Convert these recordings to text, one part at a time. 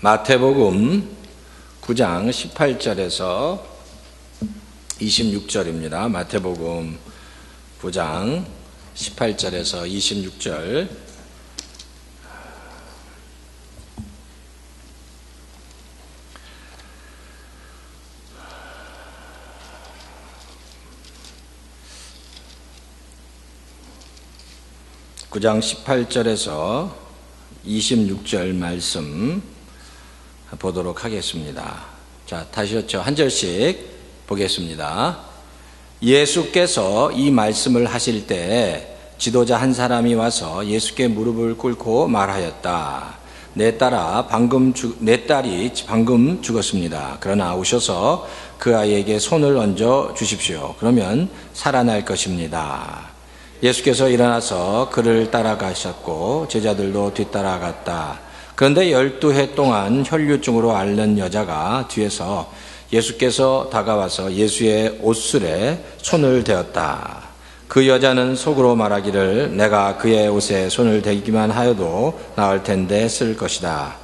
마태복음 9장 18절에서 26절입니다. 마태복음 9장 18절에서 26절. (9장 18절에서 26절) 말씀 보도록 하겠습니다. 자, 다시였죠? 한 절씩 보겠습니다. 예수께서 이 말씀을 하실 때 지도자 한 사람이 와서 예수께 무릎을 꿇고 말하였다. 내 딸이 방금 죽었습니다. 그러나 오셔서 그 아이에게 손을 얹어 주십시오. 그러면 살아날 것입니다. 예수께서 일어나서 그를 따라가셨고 제자들도 뒤따라갔다. 그런데 12해 동안 혈류증으로 앓는 여자가 뒤에서 예수께서 다가와서 예수의 옷술에 손을 대었다. 그 여자는 속으로 말하기를 내가 그의 옷에 손을 대기만 하여도 나을 텐데 쓸 것이다.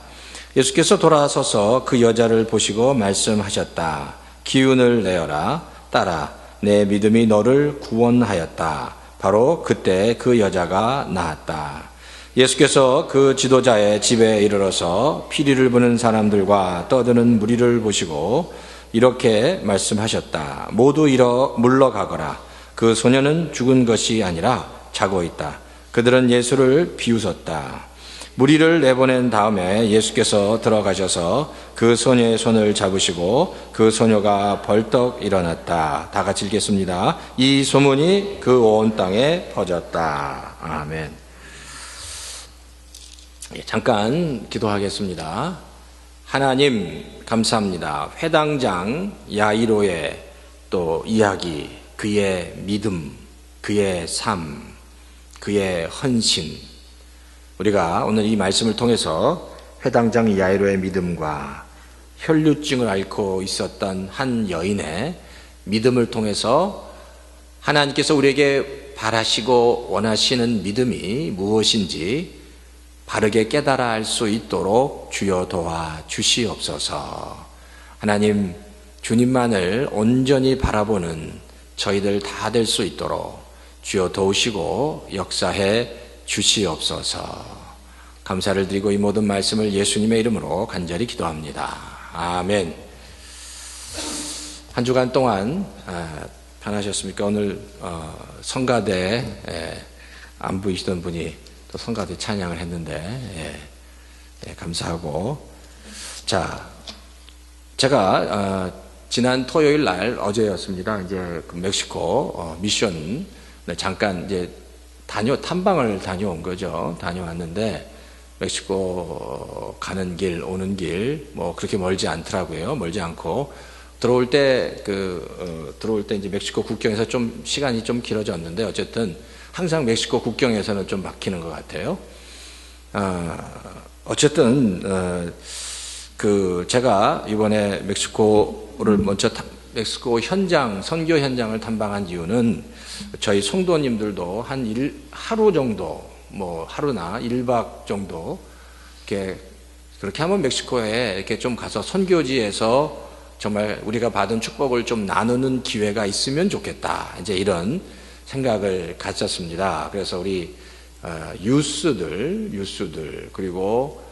예수께서 돌아서서 그 여자를 보시고 말씀하셨다. 기운을 내어라. 딸아, 내 믿음이 너를 구원하였다. 바로 그때 그 여자가 나았다. 예수께서 그 지도자의 집에 이르러서 피리를 부는 사람들과 떠드는 무리를 보시고 이렇게 말씀하셨다. 모두 물러가거라. 그 소녀는 죽은 것이 아니라 자고 있다. 그들은 예수를 비웃었다. 무리를 내보낸 다음에 예수께서 들어가셔서 그 소녀의 손을 잡으시고 그 소녀가 벌떡 일어났다. 다 같이 읽겠습니다. 이 소문이 그 온 땅에 퍼졌다. 아멘. 잠깐 기도하겠습니다. 하나님 감사합니다. 회당장 야이로의 또 이야기, 그의 믿음, 그의 삶, 그의 헌신, 우리가 오늘 이 말씀을 통해서 회당장 야이로의 믿음과 혈류증을 앓고 있었던 한 여인의 믿음을 통해서 하나님께서 우리에게 바라시고 원하시는 믿음이 무엇인지 바르게 깨달아 알 수 있도록 주여 도와 주시옵소서. 하나님, 주님만을 온전히 바라보는 저희들 다 될 수 있도록 주여 도우시고 역사해 주시옵소서. 감사를 드리고 이 모든 말씀을 예수님의 이름으로 간절히 기도합니다. 아멘. 한 주간 동안 편하셨습니까? 오늘 성가대 안 보이시던 분이 또 성가대 찬양을 했는데 감사하고, 자, 제가 지난 토요일 날 어제였습니다. 이제 그 멕시코 미션 잠깐 이제 탐방을 다녀온 거죠. 다녀왔는데 멕시코 가는 길 오는 길 뭐 그렇게 멀지 않더라고요. 멀지 않고 들어올 때 이제 멕시코 국경에서 좀 시간이 좀 길어졌는데 어쨌든 항상 멕시코 국경에서는 좀 막히는 것 같아요. 어쨌든 제가 이번에 멕시코를 먼저 멕시코 선교 현장을 탐방한 이유는 저희 성도님들도 하루 정도, 뭐 하루나 1박 정도 그렇게 한번 멕시코에 이렇게 좀 가서 선교지에서 정말 우리가 받은 축복을 좀 나누는 기회가 있으면 좋겠다. 이제 이런 생각을 가졌습니다. 그래서 우리 유스들 그리고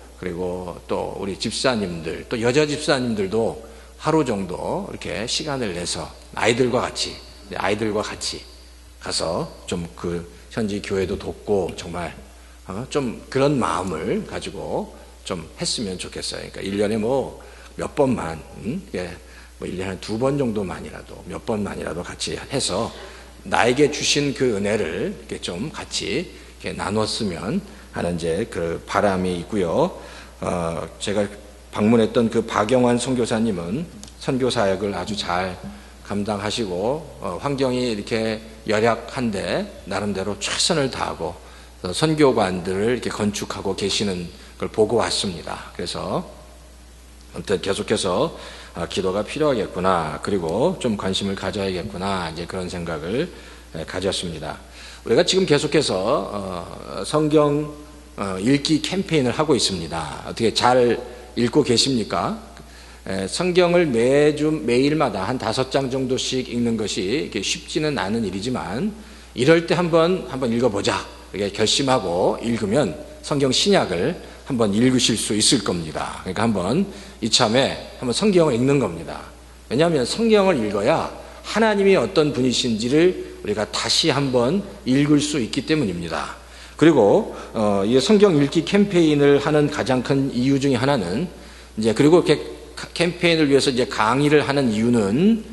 또 우리 집사님들, 또 여자 집사님들도 하루 정도 이렇게 시간을 내서 아이들과 같이 가서 좀 그 현지 교회도 돕고 정말 좀 그런 마음을 가지고 좀 했으면 좋겠어요. 그러니까 1년에 뭐 몇 번만, 뭐 1년에 2번 정도만이라도 몇 번만이라도 같이 해서 나에게 주신 그 은혜를 이렇게 좀 같이 이렇게 나눴으면 하는 이제 그 바람이 있고요. 제가 방문했던 그 박영환 선교사님은 선교 사역을 아주 잘 감당하시고 환경이 이렇게 열악한데 나름대로 최선을 다하고 선교관들을 이렇게 건축하고 계시는 걸 보고 왔습니다. 그래서 아무튼 계속해서 기도가 필요하겠구나, 그리고 좀 관심을 가져야겠구나, 이제 그런 생각을 가졌습니다. 우리가 지금 계속해서 성경 읽기 캠페인을 하고 있습니다. 어떻게 잘 읽고 계십니까? 성경을 매일마다 한 5장 정도씩 읽는 것이 이렇게 쉽지는 않은 일이지만 이럴 때 한번 읽어보자 이렇게 결심하고 읽으면 성경 신약을 한번 읽으실 수 있을 겁니다. 그러니까 한번 이참에 한번 성경을 읽는 겁니다. 왜냐하면 성경을 읽어야 하나님이 어떤 분이신지를 우리가 다시 한번 읽을 수 있기 때문입니다. 그리고 이 성경 읽기 캠페인을 하는 가장 큰 이유 중에 하나는 이제 그리고 이렇게 캠페인을 위해서 이제 강의를 하는 이유는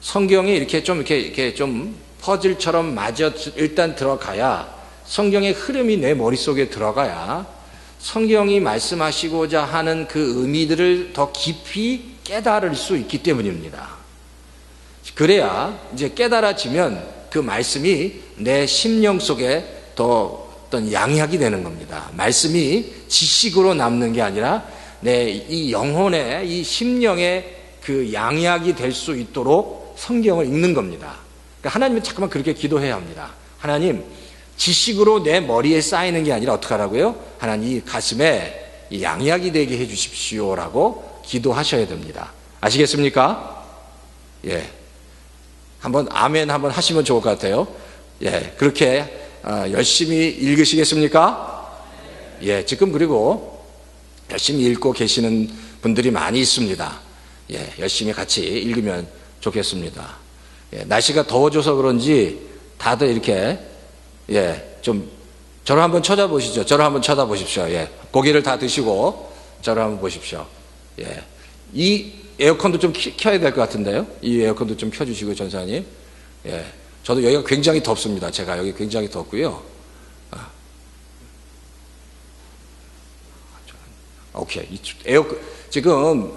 성경이 이렇게 좀 퍼즐처럼 마저 일단 들어가야 성경의 흐름이 내 머릿속에 들어가야 성경이 말씀하시고자 하는 그 의미들을 더 깊이 깨달을 수 있기 때문입니다. 그래야 이제 깨달아지면 그 말씀이 내 심령 속에 더 어떤 양약이 되는 겁니다. 말씀이 지식으로 남는 게 아니라 내 이 영혼의 이 심령의 그 양약이 될 수 있도록 성경을 읽는 겁니다. 그러니까 하나님은 자꾸만 그렇게 기도해야 합니다. 하나님, 지식으로 내 머리에 쌓이는 게 아니라 어떻게 하라고요? 하나님 이 가슴에 이 양약이 되게 해 주십시오라고 기도하셔야 됩니다. 아시겠습니까? 예. 한번 아멘 한번 하시면 좋을 것 같아요. 예. 그렇게 열심히 읽으시겠습니까? 예. 지금 그리고 열심히 읽고 계시는 분들이 많이 있습니다. 예. 열심히 같이 읽으면 좋겠습니다. 예. 날씨가 더워져서 그런지 다들 이렇게 좀 저를 한번 쳐다보시죠. 저를 한번 쳐다보십시오. 예. 고기를 다 드시고 저를 한번 보십시오. 예. 이 에어컨도 좀 켜야 될 것 같은데요. 이 에어컨도 좀 켜주시고 전사님. 예. 저도 여기가 굉장히 덥습니다. 제가 여기 굉장히 덥고요. 오케이. 지금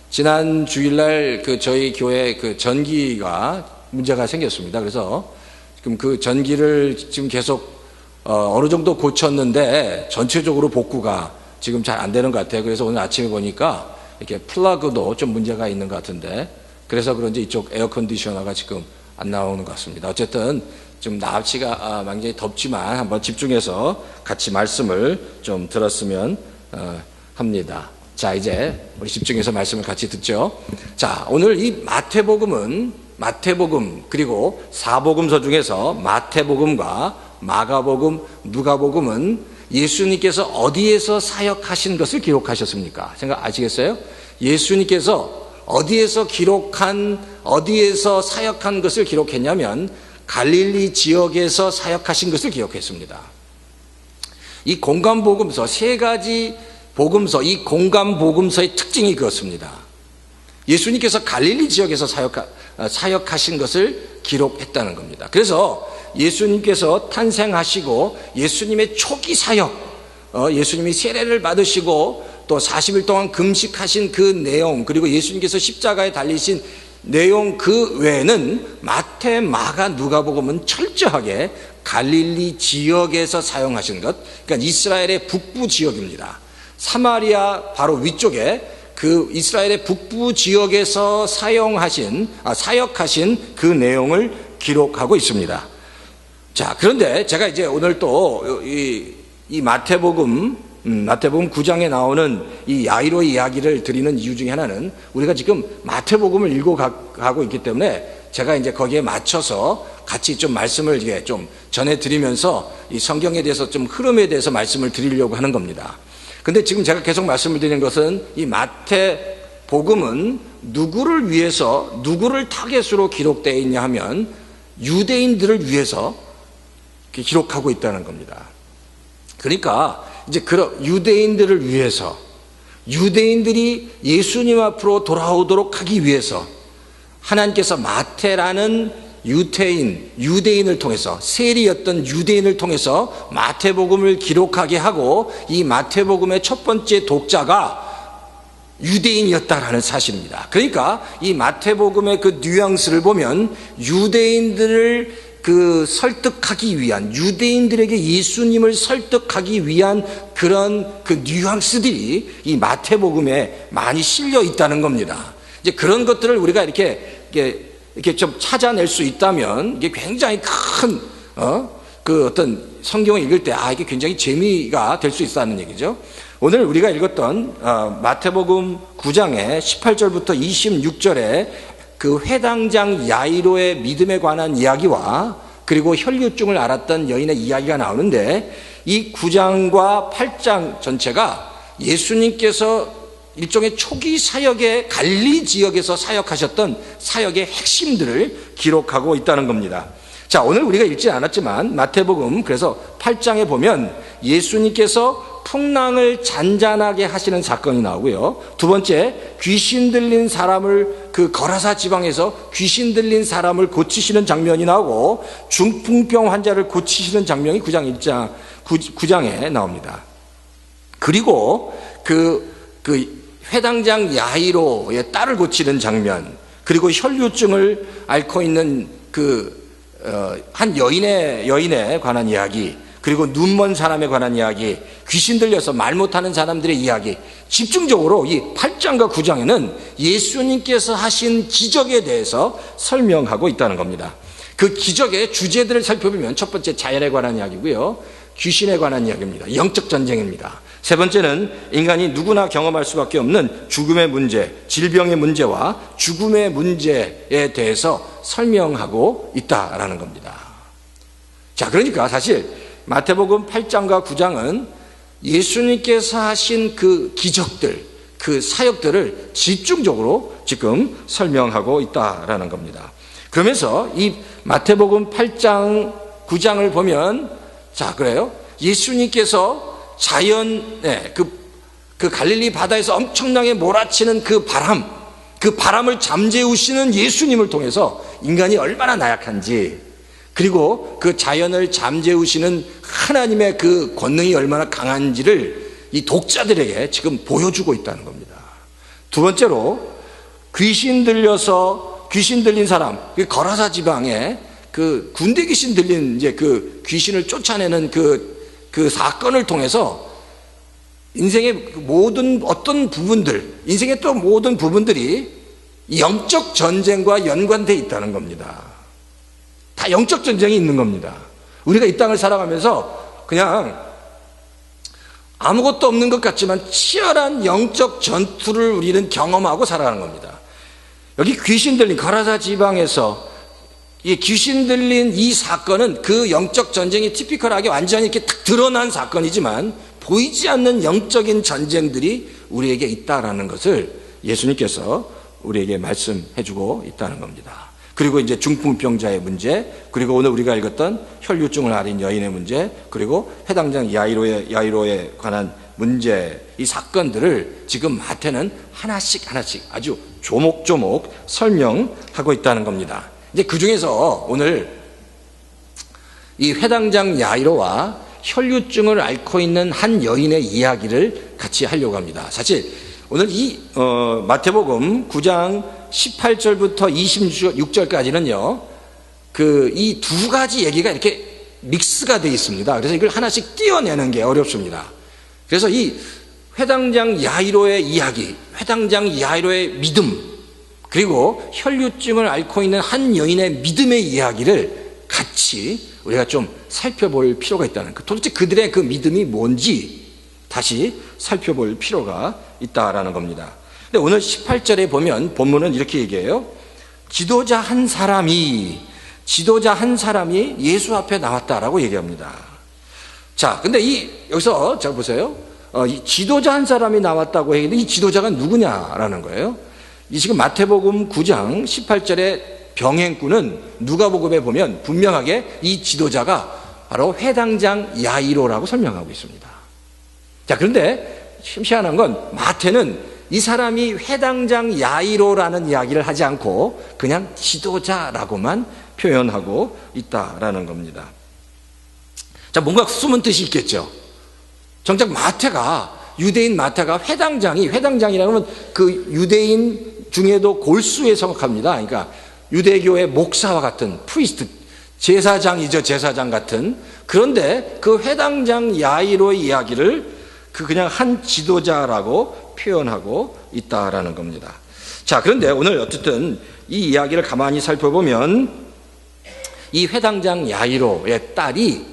지난 주일날 저희 교회 전기가 문제가 생겼습니다. 그래서 지금 그 전기를 지금 계속 어느 정도 고쳤는데 전체적으로 복구가 지금 잘 안 되는 것 같아요. 그래서 오늘 아침에 보니까 이렇게 플러그도 좀 문제가 있는 것 같은데 그래서 그런지 이쪽 에어컨디셔너가 지금 안 나오는 것 같습니다. 어쨌든 좀 날씨가 굉장히 덥지만 한번 집중해서 같이 말씀을 좀 들었으면 합니다. 자, 이제 우리 집중해서 말씀을 같이 듣죠. 자, 오늘 이 마태복음 그리고 사복음서 중에서 마태복음과 마가복음, 누가복음은 예수님께서 어디에서 사역하신 것을 기록하셨습니까? 생각 아시겠어요? 예수님께서 어디에서 사역한 것을 기록했냐면 갈릴리 지역에서 사역하신 것을 기록했습니다. 이 공간복음서, 3가지 복음서, 이 공간복음서의 특징이 그렇습니다. 예수님께서 갈릴리 지역에서 사역하신 것을 기록했다는 겁니다. 그래서 예수님께서 탄생하시고 예수님의 초기 사역, 예수님이 세례를 받으시고 또 40일 동안 금식하신 그 내용, 그리고 예수님께서 십자가에 달리신 내용 그 외에는 마태, 마가, 누가복음은 철저하게 갈릴리 지역에서 사용하신 것, 그러니까 이스라엘의 북부 지역입니다. 사마리아 바로 위쪽에 그 이스라엘의 북부 지역에서 사역하신 그 내용을 기록하고 있습니다. 자, 그런데 제가 이제 오늘 또 이 마태복음 9장에 나오는 이 야이로 이야기를 드리는 이유 중에 하나는 우리가 지금 마태복음을 읽어가고 있기 때문에 제가 이제 거기에 맞춰서 같이 좀 말씀을 이게 좀 전해드리면서 이 성경에 대해서 좀 흐름에 대해서 말씀을 드리려고 하는 겁니다. 근데 지금 제가 계속 말씀을 드리는 것은 이 마태복음은 누구를 위해서, 누구를 타겟으로 기록되어 있냐 하면 유대인들을 위해서 기록하고 있다는 겁니다. 그러니까 이제 그런 유대인들을 위해서, 유대인들이 예수님 앞으로 돌아오도록 하기 위해서 하나님께서 마태라는 유대인을 통해서, 세리였던 유대인을 통해서 마태복음을 기록하게 하고 이 마태복음의 첫 번째 독자가 유대인이었다라는 사실입니다. 그러니까 이 마태복음의 그 뉘앙스를 보면 유대인들을 설득하기 위한, 유대인들에게 예수님을 설득하기 위한 그런 그 뉘앙스들이 이 마태복음에 많이 실려 있다는 겁니다. 이제 그런 것들을 우리가 이렇게 좀 찾아낼 수 있다면 이게 굉장히 큰 그 어떤 성경을 읽을 때 이게 굉장히 재미가 될 수 있다는 얘기죠. 오늘 우리가 읽었던 마태복음 9장의 18절부터 26절에 그 회당장 야이로의 믿음에 관한 이야기와 그리고 혈류증을 앓았던 여인의 이야기가 나오는데, 이 9장과 8장 전체가 예수님께서 일종의 초기 사역의 갈릴리 지역에서 사역하셨던 사역의 핵심들을 기록하고 있다는 겁니다. 자, 오늘 우리가 읽지 않았지만 마태복음 그래서 8장에 보면 예수님께서 풍랑을 잔잔하게 하시는 사건이 나오고요. 두 번째, 귀신 들린 사람을 그 거라사 지방에서 귀신 들린 사람을 고치시는 장면이 나오고, 중풍병 환자를 고치시는 장면이 9장에 나옵니다. 그리고 그 회당장 야이로의 딸을 고치는 장면, 그리고 혈류증을 앓고 있는 한 여인에 관한 이야기, 그리고 눈먼 사람에 관한 이야기, 귀신 들려서 말 못하는 사람들의 이야기, 집중적으로 이 8장과 9장에는 예수님께서 하신 기적에 대해서 설명하고 있다는 겁니다. 그 기적의 주제들을 살펴보면 첫 번째 자연에 관한 이야기고요, 귀신에 관한 이야기입니다. 영적 전쟁입니다. 세 번째는 인간이 누구나 경험할 수밖에 없는 죽음의 문제, 질병의 문제와 죽음의 문제에 대해서 설명하고 있다라는 겁니다. 자, 그러니까 사실 마태복음 8장과 9장은 예수님께서 하신 그 기적들, 그 사역들을 집중적으로 지금 설명하고 있다라는 겁니다. 그러면서 이 마태복음 8장, 9장을 보면, 자, 그래요? 예수님께서 자연의 그 갈릴리 바다에서 엄청나게 몰아치는 그 바람을 잠재우시는 예수님을 통해서 인간이 얼마나 나약한지, 그리고 그 자연을 잠재우시는 하나님의 그 권능이 얼마나 강한지를 이 독자들에게 지금 보여주고 있다는 겁니다. 두 번째로, 귀신 들린 사람, 거라사 지방에 그 군대 귀신 들린 이제 그 귀신을 쫓아내는 그 사건을 통해서 인생의 모든 어떤 부분들, 인생의 또 모든 부분들이 영적 전쟁과 연관되어 있다는 겁니다. 다 영적 전쟁이 있는 겁니다. 우리가 이 땅을 살아가면서 그냥 아무것도 없는 것 같지만 치열한 영적 전투를 우리는 경험하고 살아가는 겁니다. 여기 귀신 들린 거라사 지방에서 이 귀신 들린 이 사건은 그 영적 전쟁이 티피컬하게 완전히 이렇게 딱 드러난 사건이지만, 보이지 않는 영적인 전쟁들이 우리에게 있다라는 것을 예수님께서 우리에게 말씀해주고 있다는 겁니다. 그리고 이제 중풍병자의 문제, 그리고 오늘 우리가 읽었던 혈류증을 앓은 여인의 문제, 그리고 회당장 야이로에 관한 문제, 이 사건들을 지금 마태는 하나씩 아주 조목조목 설명하고 있다는 겁니다. 이제 그 중에서 오늘 이 회당장 야이로와 혈류증을 앓고 있는 한 여인의 이야기를 같이 하려고 합니다. 사실 오늘 이 마태복음 9장 18절부터 26절까지는요, 이 두 가지 얘기가 이렇게 믹스가 되어 있습니다. 그래서 이걸 하나씩 띄어내는 게 어렵습니다. 그래서 이 회당장 야이로의 이야기, 회당장 야이로의 믿음, 그리고 혈류증을 앓고 있는 한 여인의 믿음의 이야기를 같이 우리가 좀 살펴볼 필요가 있다는 거. 도대체 그들의 그 믿음이 뭔지 다시 살펴볼 필요가 있다라는 겁니다. 근데 오늘 18절에 보면 본문은 이렇게 얘기해요. 지도자 한 사람이 예수 앞에 나왔다라고 얘기합니다. 자, 근데 여기서 자 보세요. 이 지도자 한 사람이 나왔다고 했는데 이 지도자가 누구냐라는 거예요. 이 지금 마태복음 9장 18절의 병행꾼은 누가복음에 보면 분명하게 이 지도자가 바로 회당장 야이로라고 설명하고 있습니다. 자, 그런데 희한한 건 마태는 이 사람이 회당장 야이로라는 이야기를 하지 않고 그냥 지도자라고만 표현하고 있다라는 겁니다. 자, 뭔가 숨은 뜻이 있겠죠. 정작 유대인 마태가 회당장이라면 그 유대인 중에도 골수에 속합니다. 그러니까 유대교의 목사와 같은 프리스트, 제사장이죠. 제사장 같은. 그런데 그 회당장 야이로의 이야기를 그냥 한 지도자라고 표현하고 있다라는 겁니다. 자, 그런데 오늘 어쨌든 이 이야기를 가만히 살펴보면 이 회당장 야이로의 딸이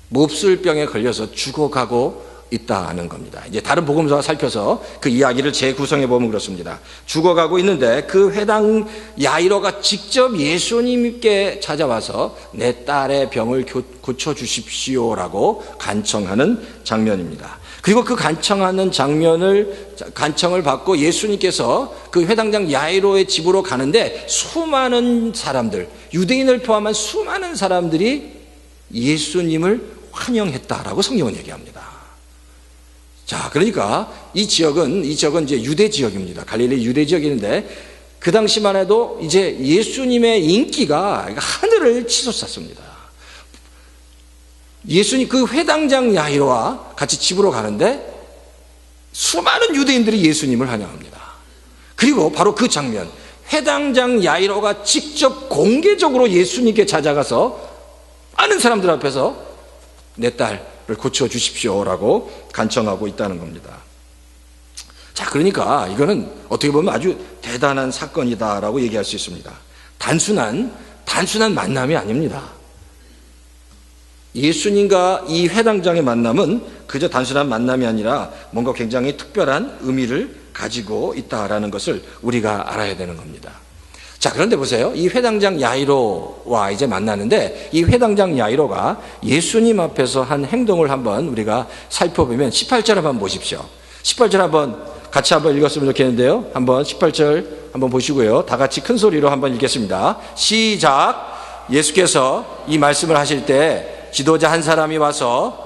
몹쓸 병에 걸려서 죽어가고 있다는 겁니다. 이제 다른 복음서와 살펴서 그 이야기를 재구성해 보면 그렇습니다. 죽어가고 있는데 그 회당 야이로가 직접 예수님께 찾아와서 내 딸의 병을 고쳐주십시오라고 간청하는 장면입니다. 그리고 그 간청을 받고 예수님께서 그 회당장 야이로의 집으로 가는데 수많은 사람들, 유대인을 포함한 수많은 사람들이 예수님을 환영했다라고 성경은 얘기합니다. 자, 그러니까 이 지역은 이제 유대 지역입니다. 갈릴리 유대 지역인데 그 당시만 해도 이제 예수님의 인기가 하늘을 치솟았습니다. 예수님 그 회당장 야이로와 같이 집으로 가는데 수많은 유대인들이 예수님을 환영합니다. 그리고 바로 그 장면, 회당장 야이로가 직접 공개적으로 예수님께 찾아가서 많은 사람들 앞에서 내 딸을 고쳐주십시오라고 간청하고 있다는 겁니다. 자, 그러니까 이거는 어떻게 보면 아주 대단한 사건이다라고 얘기할 수 있습니다. 단순한 만남이 아닙니다. 예수님과 이 회당장의 만남은 그저 단순한 만남이 아니라 뭔가 굉장히 특별한 의미를 가지고 있다라는 것을 우리가 알아야 되는 겁니다. 자, 그런데 보세요. 이 회당장 야이로와 이제 만나는데 이 회당장 야이로가 예수님 앞에서 한 행동을 한번 우리가 살펴보면 18절 한번 보십시오. 18절 같이 한번 읽었으면 좋겠는데요. 한번 18절 한번 보시고요. 다 같이 큰 소리로 한번 읽겠습니다. 시작. 예수께서 이 말씀을 하실 때 지도자 한 사람이 와서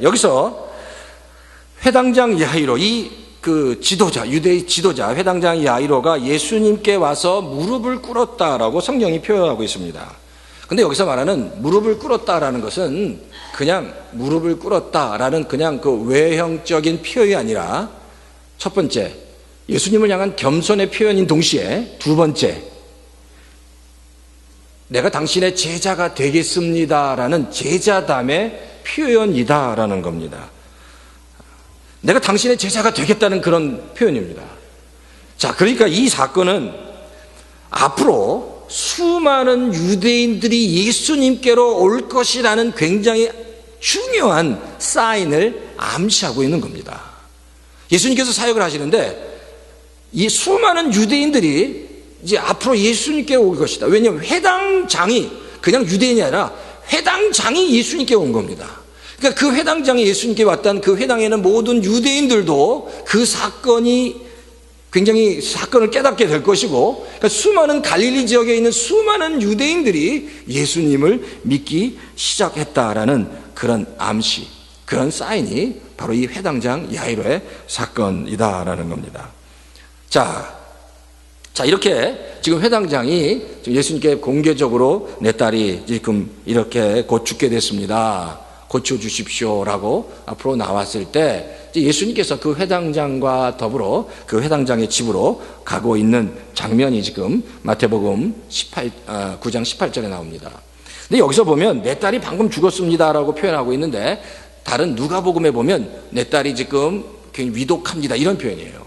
여기서 회당장 야이로 그 지도자, 유대의 지도자 회당장 야이로가 예수님께 와서 무릎을 꿇었다라고 성경이 표현하고 있습니다. 근데 여기서 말하는 무릎을 꿇었다라는 것은 그냥 무릎을 꿇었다라는 그냥 그 외형적인 표현이 아니라 첫 번째, 예수님을 향한 겸손의 표현인 동시에 두 번째, 내가 당신의 제자가 되겠습니다라는 제자담의 표현이다라는 겁니다. 내가 당신의 제자가 되겠다는 그런 표현입니다. 자, 그러니까 이 사건은 앞으로 수많은 유대인들이 예수님께로 올 것이라는 굉장히 중요한 사인을 암시하고 있는 겁니다. 예수님께서 사역을 하시는데 이 수많은 유대인들이 이제 앞으로 예수님께 올 것이다. 왜냐하면 회당장이 그냥 유대인이 아니라 회당장이 예수님께 온 겁니다. 그러니까 그 회당장이 예수님께 왔다는 그 회당에는 모든 유대인들도 그 사건이 굉장히 사건을 깨닫게 될 것이고, 그러니까 수많은 갈릴리 지역에 있는 수많은 유대인들이 예수님을 믿기 시작했다라는 그런 암시, 그런 사인이 바로 이 회당장 야이로의 사건이다라는 겁니다. 자, 이렇게 지금 회당장이 예수님께 공개적으로 내 딸이 지금 이렇게 곧 죽게 됐습니다. 고쳐주십시오라고 앞으로 나왔을 때 예수님께서 그 회당장과 더불어 그 회당장의 집으로 가고 있는 장면이 지금 마태복음 9장 18절에 나옵니다. 근데 여기서 보면 내 딸이 방금 죽었습니다라고 표현하고 있는데 다른 누가복음에 보면 내 딸이 지금 굉장히 위독합니다 이런 표현이에요.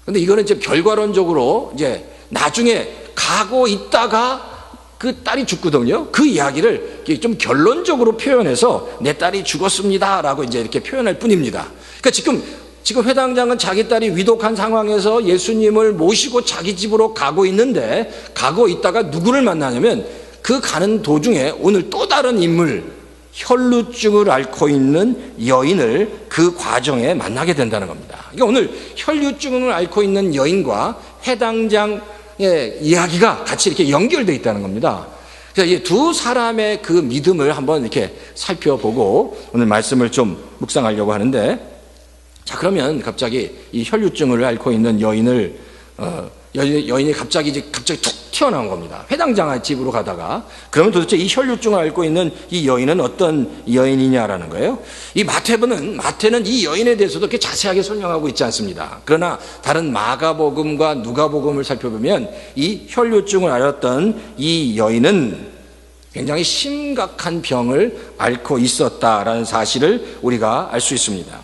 근데 이거는 이제 결과론적으로 이제 나중에 가고 있다가 그 딸이 죽거든요. 그 이야기를 좀 결론적으로 표현해서 내 딸이 죽었습니다라고 이제 이렇게 표현할 뿐입니다. 그러니까 지금 회당장은 자기 딸이 위독한 상황에서 예수님을 모시고 자기 집으로 가고 있는데 가고 있다가 누구를 만나냐면 그 가는 도중에 오늘 또 다른 인물, 혈루증을 앓고 있는 여인을 그 과정에 만나게 된다는 겁니다. 그러니까 오늘 혈루증을 앓고 있는 여인과 회당장 이야기가 같이 이렇게 연결되어 있다는 겁니다. 그래서 이 두 사람의 그 믿음을 한번 이렇게 살펴보고 오늘 말씀을 좀 묵상하려고 하는데, 자, 그러면 갑자기 이 혈루증을 앓고 있는 여인이 갑자기 툭 튀어나온 겁니다. 회당장 집으로 가다가. 그러면 도대체 이 혈루증을 앓고 있는 이 여인은 어떤 여인이냐라는 거예요. 이 마태는 이 여인에 대해서도 이렇게 자세하게 설명하고 있지 않습니다. 그러나 다른 마가복음과 누가복음을 살펴보면 이 혈루증을 앓았던 이 여인은 굉장히 심각한 병을 앓고 있었다라는 사실을 우리가 알 수 있습니다.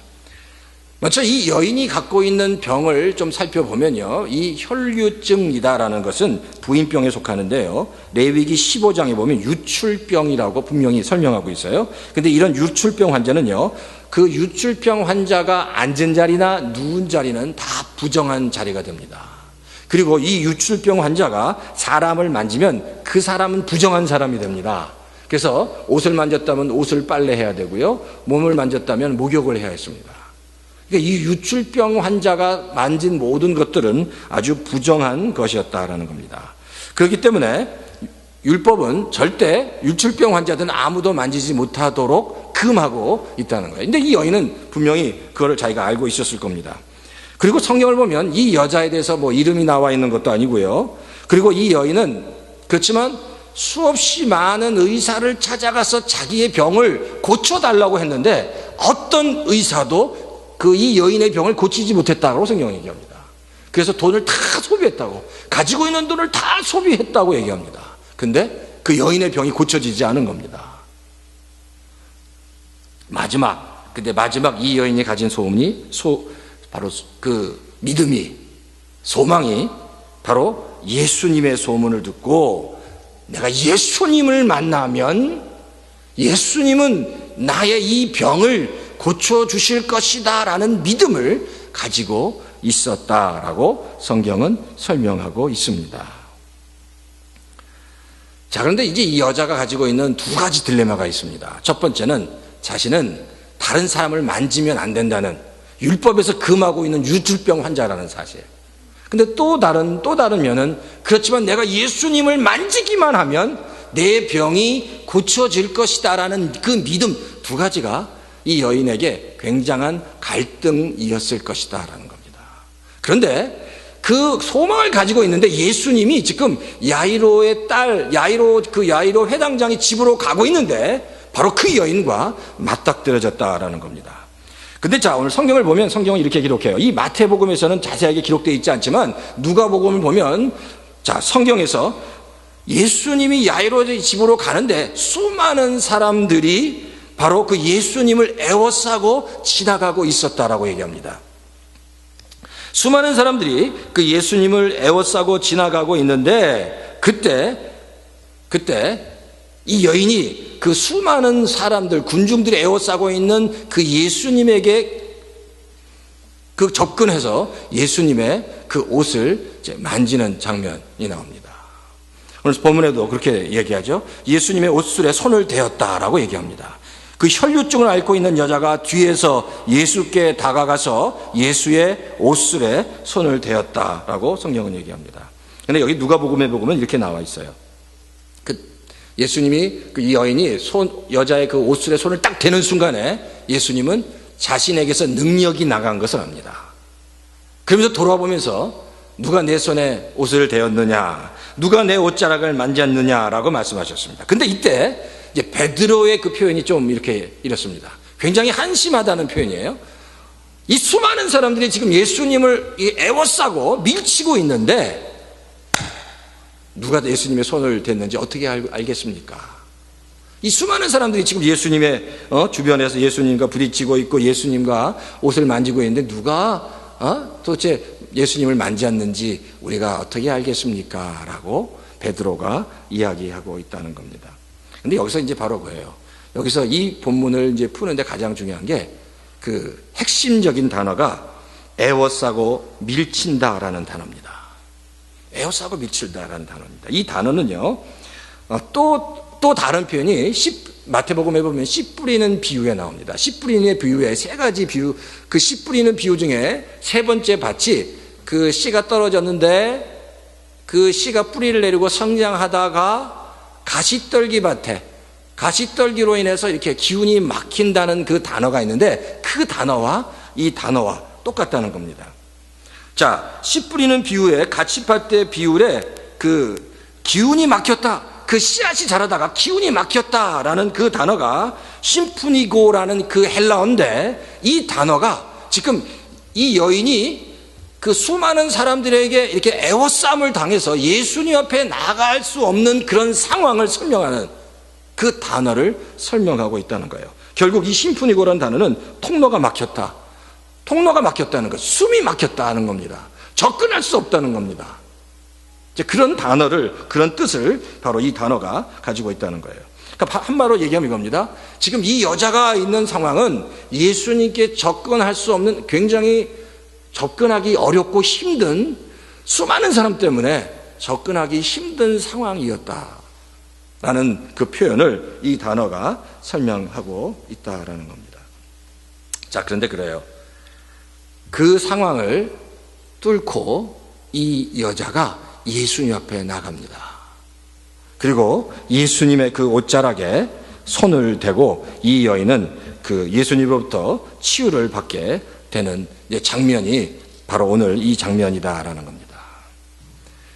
먼저 이 여인이 갖고 있는 병을 좀 살펴보면요, 이 혈류증이다라는 것은 부인병에 속하는데요, 레위기 15장에 보면 유출병이라고 분명히 설명하고 있어요. 근데 이런 유출병 환자는요, 그 유출병 환자가 앉은 자리나 누운 자리는 다 부정한 자리가 됩니다. 그리고 이 유출병 환자가 사람을 만지면 그 사람은 부정한 사람이 됩니다. 그래서 옷을 만졌다면 옷을 빨래해야 되고요, 몸을 만졌다면 목욕을 해야 했습니다. 그러니까 이 유출병 환자가 만진 모든 것들은 아주 부정한 것이었다라는 겁니다. 그렇기 때문에 율법은 절대 유출병 환자들은 아무도 만지지 못하도록 금하고 있다는 거예요. 근데 이 여인은 분명히 그걸 자기가 알고 있었을 겁니다. 그리고 성경을 보면 이 여자에 대해서 뭐 이름이 나와 있는 것도 아니고요, 그리고 이 여인은 그렇지만 수없이 많은 의사를 찾아가서 자기의 병을 고쳐달라고 했는데 어떤 의사도 이 여인의 병을 고치지 못했다고 성경은 얘기합니다. 그래서 돈을 다 소비했다고, 가지고 있는 돈을 다 소비했다고 얘기합니다. 근데 그 여인의 병이 고쳐지지 않은 겁니다. 마지막 이 여인이 가진 소문이 바로 그 믿음이, 소망이 바로 예수님의 소문을 듣고, 내가 예수님을 만나면 예수님은 나의 이 병을 고쳐주실 것이다 라는 믿음을 가지고 있었다라고 성경은 설명하고 있습니다. 자, 그런데 이제 이 여자가 가지고 있는 두 가지 딜레마가 있습니다. 첫 번째는 자신은 다른 사람을 만지면 안 된다는, 율법에서 금하고 있는 유출병 환자라는 사실. 근데 또 다른 면은, 그렇지만 내가 예수님을 만지기만 하면 내 병이 고쳐질 것이다 라는 그 믿음, 두 가지가 이 여인에게 굉장한 갈등이었을 것이다 라는 겁니다. 그런데 그 소망을 가지고 있는데 예수님이 지금 야이로의 딸, 야이로 회당장이 집으로 가고 있는데 바로 그 여인과 맞닥뜨려졌다라는 겁니다. 근데 자, 오늘 성경을 보면 성경은 이렇게 기록해요. 이 마태복음에서는 자세하게 기록되어 있지 않지만 누가복음을 보면, 자, 성경에서 예수님이 야이로의 집으로 가는데 수많은 사람들이 바로 그 예수님을 애워싸고 지나가고 있었다라고 얘기합니다. 수많은 사람들이 그 예수님을 애워싸고 지나가고 있는데 그때 이 여인이 그 수많은 사람들, 군중들이 애워싸고 있는 그 예수님에게 그 접근해서 예수님의 그 옷을 이제 만지는 장면이 나옵니다. 오늘 본문에도 그렇게 얘기하죠. 예수님의 옷술에 손을 대었다라고 얘기합니다. 그 혈류증을 앓고 있는 여자가 뒤에서 예수께 다가가서 예수의 옷술에 손을 대었다라고 성경은 얘기합니다. 그런데 여기 누가복음에 보면 이렇게 나와 있어요. 예수님이 이 여인이 여자의 그 옷술에 손을 딱 대는 순간에 예수님은 자신에게서 능력이 나간 것을 압니다. 그러면서 돌아보면서 누가 내 손에 옷을 대었느냐, 누가 내 옷자락을 만졌느냐라고 말씀하셨습니다. 근데 이때 이제 베드로의 그 표현이 좀 이렇습니다. 굉장히 한심하다는 표현이에요. 이 수많은 사람들이 지금 예수님을 애워싸고 밀치고 있는데 누가 예수님의 손을 댔는지 어떻게 알겠습니까? 이 수많은 사람들이 지금 예수님의 주변에서 예수님과 부딪히고 있고 예수님과 옷을 만지고 있는데 누가 도대체 예수님을 만졌는지 우리가 어떻게 알겠습니까? 라고 베드로가 이야기하고 있다는 겁니다. 근데 여기서 이제 바로 그거예요. 여기서 이 본문을 이제 푸는데 가장 중요한 게 그 핵심적인 단어가 애워싸고 밀친다라는 단어입니다. 애워싸고 밀친다라는 단어입니다. 이 단어는요, 또 다른 표현이 마태복음에 보면 씨 뿌리는 비유에 나옵니다. 씨 뿌리는 비유에 세 가지 비유, 그 씨 뿌리는 비유 중에 세 번째 밭이 그 씨가 떨어졌는데 그 씨가 뿌리를 내리고 성장하다가 가시떨기로 인해서 이렇게 기운이 막힌다는 그 단어가 있는데 그 단어와 이 단어와 똑같다는 겁니다. 자, 씨 뿌리는 비유에 가시밭대 비유에 그 기운이 막혔다, 그 씨앗이 자라다가 기운이 막혔다라는 그 단어가 심푸니고라는 그 헬라어인데 이 단어가 지금 이 여인이 그 수많은 사람들에게 이렇게 애워싸움을 당해서 예수님 앞에 나갈 수 없는 그런 상황을 설명하는 그 단어를 설명하고 있다는 거예요. 결국 이 심푸니고라는 단어는 통로가 막혔다, 통로가 막혔다는 것, 숨이 막혔다는 겁니다. 접근할 수 없다는 겁니다. 이제 그런 단어를, 그런 뜻을 바로 이 단어가 가지고 있다는 거예요. 그러니까 한마디로 얘기하면 이겁니다. 지금 이 여자가 있는 상황은 예수님께 접근할 수 없는, 굉장히 접근하기 어렵고 힘든, 수많은 사람 때문에 접근하기 힘든 상황이었다라는 그 표현을 이 단어가 설명하고 있다라는 겁니다. 자, 그런데 그래요. 그 상황을 뚫고 이 여자가 예수님 앞에 나갑니다. 그리고 예수님의 그 옷자락에 손을 대고 이 여인은 그 예수님으로부터 치유를 받게 되는 장면이 바로 오늘 이 장면이다라는 겁니다.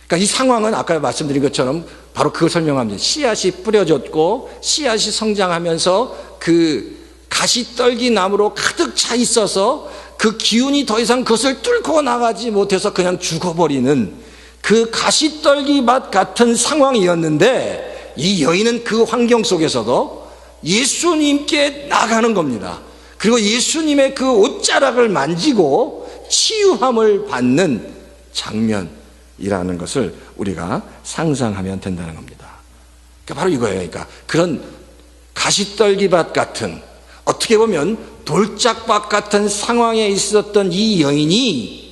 그러니까 이 상황은 아까 말씀드린 것처럼 바로 그걸 설명합니다. 씨앗이 뿌려졌고 씨앗이 성장하면서 그 가시떨기 나무로 가득 차 있어서 그 기운이 더 이상 그것을 뚫고 나가지 못해서 그냥 죽어버리는 그 가시떨기밭 같은 상황이었는데, 이 여인은 그 환경 속에서도 예수님께 나가는 겁니다. 그리고 예수님의 그 옷자락을 만지고 치유함을 받는 장면이라는 것을 우리가 상상하면 된다는 겁니다. 그러니까 바로 이거예요. 그러니까 그런 가시떨기밭 같은, 어떻게 보면 돌짝밭 같은 상황에 있었던 이 여인이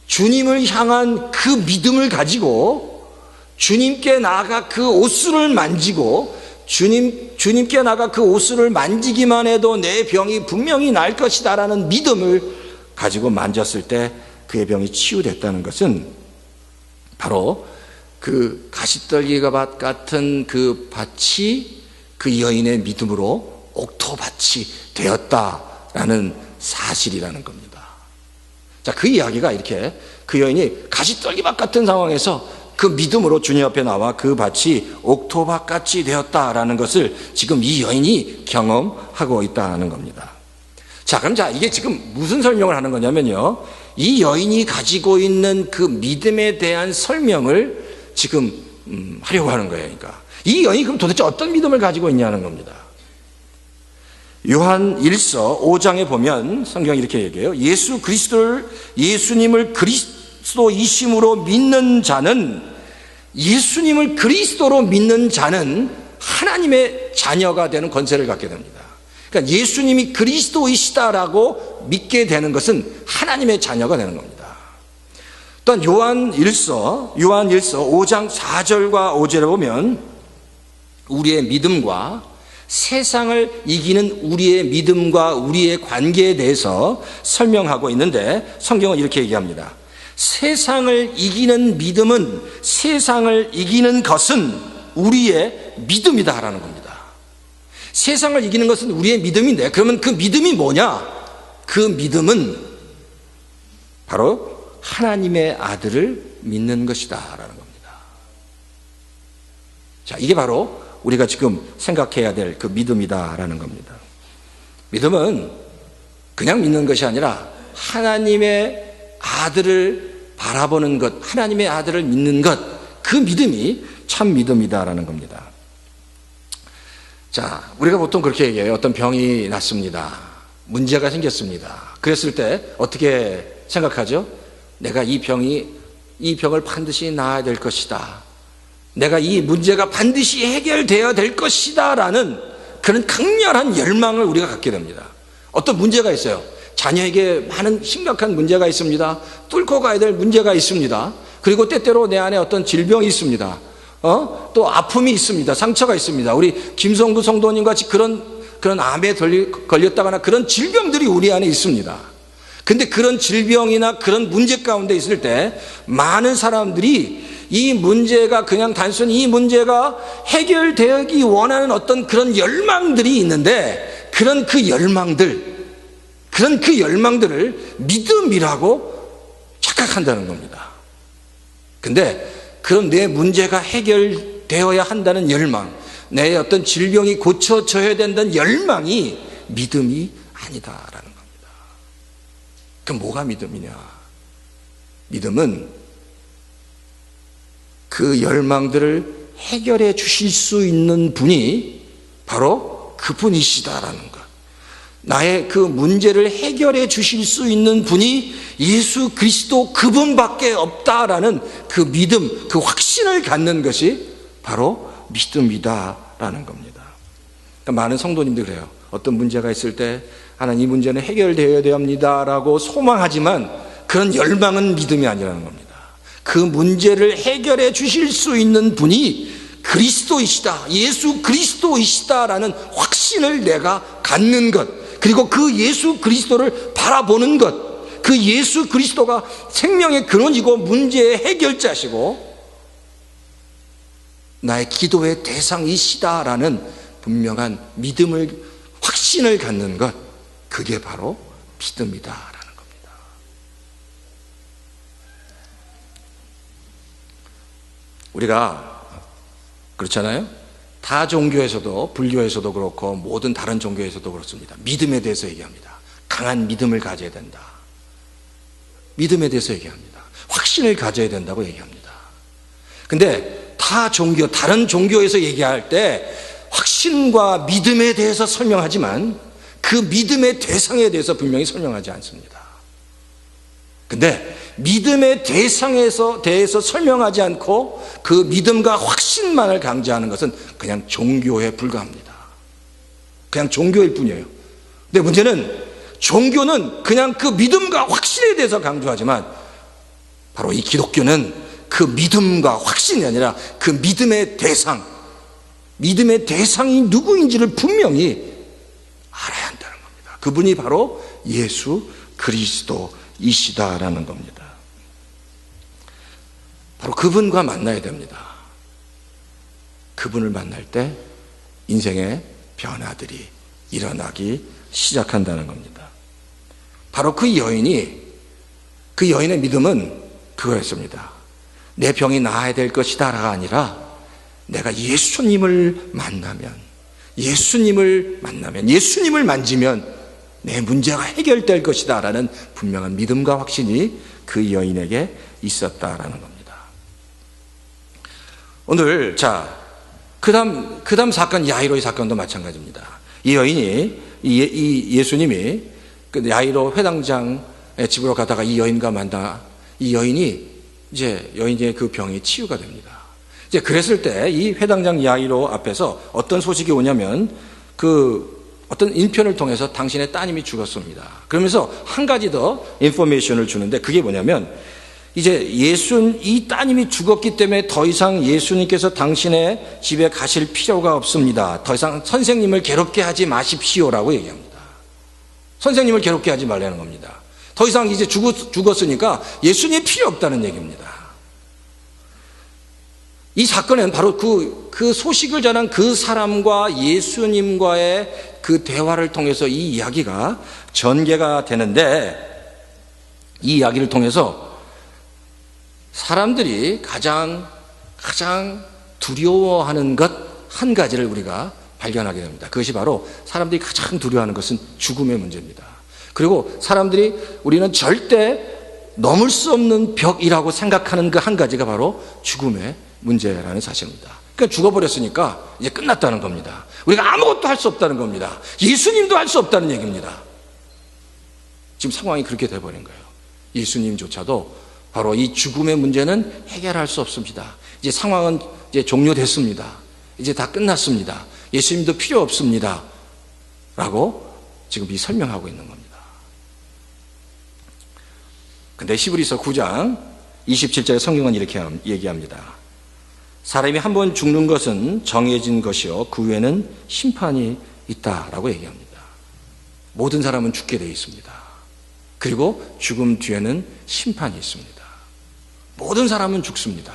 주님을 향한 그 믿음을 가지고 주님께 나아가 그 옷술을 만지고, 주님께 나아가 그 옷술을 만지기만 해도 내 병이 분명히 날 것이다라는 믿음을 가지고 만졌을 때 그의 병이 치유됐다는 것은 바로 그 가시떨기밭 같은 그 밭이 그 여인의 믿음으로 옥토밭이 되었다라는 사실이라는 겁니다. 자, 그 이야기가 이렇게, 그 여인이 가시떨기밭 같은 상황에서 그 믿음으로 주님 앞에 나와 그 밭이 옥토밭같이 되었다라는 것을 지금 이 여인이 경험하고 있다는 겁니다. 자, 그럼 이게 지금 무슨 설명을 하는 거냐면요, 이 여인이 가지고 있는 그 믿음에 대한 설명을 지금 하려고 하는 거예요. 그러니까 이 여인이 그럼 도대체 어떤 믿음을 가지고 있냐는 겁니다. 요한 1서 5장에 보면 성경이 이렇게 얘기해요. 예수님을 그리스도이심으로 믿는 자는, 예수님을 그리스도로 믿는 자는 하나님의 자녀가 되는 권세를 갖게 됩니다. 그러니까 예수님이 그리스도이시다라고 믿게 되는 것은 하나님의 자녀가 되는 겁니다. 또한 요한 1서 5장 4절과 5절에 보면 우리의 믿음과 세상을 이기는 우리의 믿음과 우리의 관계에 대해서 설명하고 있는데, 성경은 이렇게 얘기합니다. 세상을 이기는 믿음은, 세상을 이기는 것은 우리의 믿음이다라는 겁니다. 세상을 이기는 것은 우리의 믿음인데, 그러면 그 믿음이 뭐냐? 그 믿음은 바로 하나님의 아들을 믿는 것이다라는 겁니다. 자, 이게 바로 우리가 지금 생각해야 될 그 믿음이다라는 겁니다. 믿음은 그냥 믿는 것이 아니라 하나님의 아들을 바라보는 것, 하나님의 아들을 믿는 것, 그 믿음이 참 믿음이다라는 겁니다. 자, 우리가 보통 그렇게 얘기해요. 어떤 병이 났습니다. 문제가 생겼습니다. 그랬을 때 어떻게 생각하죠? 내가 이 병을 반드시 나아야 될 것이다. 내가 이 문제가 반드시 해결되어야 될 것이다 라는 그런 강렬한 열망을 우리가 갖게 됩니다. 어떤 문제가 있어요. 자녀에게 많은 심각한 문제가 있습니다. 뚫고 가야 될 문제가 있습니다. 그리고 때때로 내 안에 어떤 질병이 있습니다. 또 아픔이 있습니다. 상처가 있습니다. 우리 김성구 성도님 같이 그런 암에 걸렸다거나 그런 질병들이 우리 안에 있습니다. 근데 그런 질병이나 그런 문제 가운데 있을 때 많은 사람들이 이 문제가 그냥 단순히 이 문제가 해결되기 원하는 어떤 그런 열망들이 있는데, 그런 그 열망들을 믿음이라고 착각한다는 겁니다. 근데 그런 내 문제가 해결되어야 한다는 열망, 내 어떤 질병이 고쳐져야 된다는 열망이 믿음이 아니다라는 겁니다. 그럼 뭐가 믿음이냐? 믿음은 그 열망들을 해결해 주실 수 있는 분이 바로 그분이시다라는 것. 나의 그 문제를 해결해 주실 수 있는 분이 예수 그리스도 그분밖에 없다라는 그 믿음, 그 확신을 갖는 것이 바로 믿음이다라는 겁니다. 그러니까 많은 성도님들 그래요. 어떤 문제가 있을 때 하나님 이 문제는 해결되어야 됩니다라고 소망하지만 그런 열망은 믿음이 아니라는 겁니다. 그 문제를 해결해 주실 수 있는 분이 그리스도이시다, 예수 그리스도이시다라는 확신을 내가 갖는 것, 그리고 그 예수 그리스도를 바라보는 것, 그 예수 그리스도가 생명의 근원이고 문제의 해결자시고 나의 기도의 대상이시다라는 분명한 믿음을, 확신을 갖는 것, 그게 바로 믿음이다라는 겁니다. 우리가 그렇잖아요. 다 종교에서도, 불교에서도 그렇고 모든 다른 종교에서도 그렇습니다. 믿음에 대해서 얘기합니다. 강한 믿음을 가져야 된다. 믿음에 대해서 얘기합니다. 확신을 가져야 된다고 얘기합니다. 근데 타 종교, 다른 종교에서 얘기할 때 확신과 믿음에 대해서 설명하지만 그 믿음의 대상에 대해서 분명히 설명하지 않습니다. 근데 믿음의 대상에서 대해서 설명하지 않고 그 믿음과 확신만을 강조하는 것은 그냥 종교에 불과합니다. 그냥 종교일 뿐이에요. 근데 문제는 종교는 그냥 그 믿음과 확신에 대해서 강조하지만 바로 이 기독교는 그 믿음과 확신이 아니라 그 믿음의 대상이 누구인지를 분명히 알아야 한다는 겁니다. 그분이 바로 예수 그리스도이시다라는 겁니다. 바로 그분과 만나야 됩니다. 그분을 만날 때 인생의 변화들이 일어나기 시작한다는 겁니다. 바로 그 여인의 믿음은 그거였습니다. 내 병이 나아야 될 것이다가 아니라 내가 예수님을 만나면, 예수님을 만지면 내 문제가 해결될 것이다라는 분명한 믿음과 확신이 그 여인에게 있었다라는 겁니다. 오늘 그 다음 사건, 야이로의 사건도 마찬가지입니다. 이 여인이, 이 예수님이 그 야이로 회당장의 집으로 가다가 이 여인과 만나, 이 여인의 그 병이 치유가 됩니다. 이제 그랬을 때 이 회당장 야이로 앞에서 어떤 소식이 오냐면 어떤 인편을 통해서 당신의 따님이 죽었습니다. 그러면서 한 가지 더 인포메이션을 주는데 그게 뭐냐면 이제 이 따님이 죽었기 때문에 더 이상 예수님께서 당신의 집에 가실 필요가 없습니다. 더 이상 선생님을 괴롭게 하지 마십시오라고 얘기합니다. 선생님을 괴롭게 하지 말라는 겁니다. 더 이상 이제 죽었으니까 예수님이 필요 없다는 얘기입니다. 이 사건은 바로 그 소식을 전한 그 사람과 예수님과의 그 대화를 통해서 이 이야기가 전개가 되는데, 이 이야기를 통해서 사람들이 가장 두려워하는 것 한 가지를 우리가 발견하게 됩니다. 그것이 바로 사람들이 가장 두려워하는 것은 죽음의 문제입니다. 그리고 우리는 절대 넘을 수 없는 벽이라고 생각하는 그 한 가지가 바로 죽음의 문제라는 사실입니다. 그러니까 죽어버렸으니까 이제 끝났다는 겁니다. 우리가 아무것도 할 수 없다는 겁니다. 예수님도 할 수 없다는 얘기입니다. 지금 상황이 그렇게 돼버린 거예요. 예수님조차도 바로 이 죽음의 문제는 해결할 수 없습니다. 이제 상황은 이제 종료됐습니다. 이제 다 끝났습니다. 예수님도 필요 없습니다. 라고 지금 설명하고 있는 겁니다. 근데 히브리서 9장 27절에 성경은 이렇게 얘기합니다. 사람이 한 번 죽는 것은 정해진 것이요 그 후에는 심판이 있다라고 얘기합니다. 모든 사람은 죽게 되어 있습니다. 그리고 죽음 뒤에는 심판이 있습니다. 모든 사람은 죽습니다.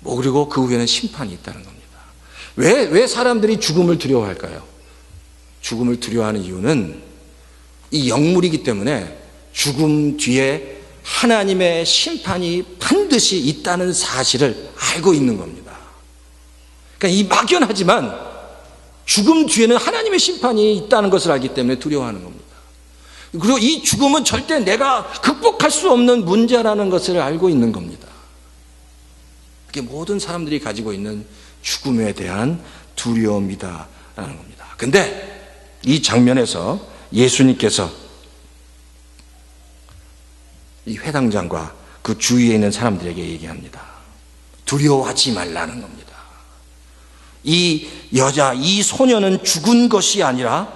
그리고 그 후에는 심판이 있다는 겁니다. 왜 사람들이 죽음을 두려워할까요? 죽음을 두려워하는 이유는 이 영물이기 때문에 죽음 뒤에 하나님의 심판이 반드시 있다는 사실을 알고 있는 겁니다. 그러니까 이 막연하지만 죽음 뒤에는 하나님의 심판이 있다는 것을 알기 때문에 두려워하는 겁니다. 그리고 이 죽음은 절대 내가 극복할 수 없는 문제라는 것을 알고 있는 겁니다. 그게 모든 사람들이 가지고 있는 죽음에 대한 두려움이다라는 겁니다. 근데 이 장면에서 예수님께서 이 회당장과 그 주위에 있는 사람들에게 얘기합니다. 두려워하지 말라는 겁니다. 이 여자, 이 소녀는 죽은 것이 아니라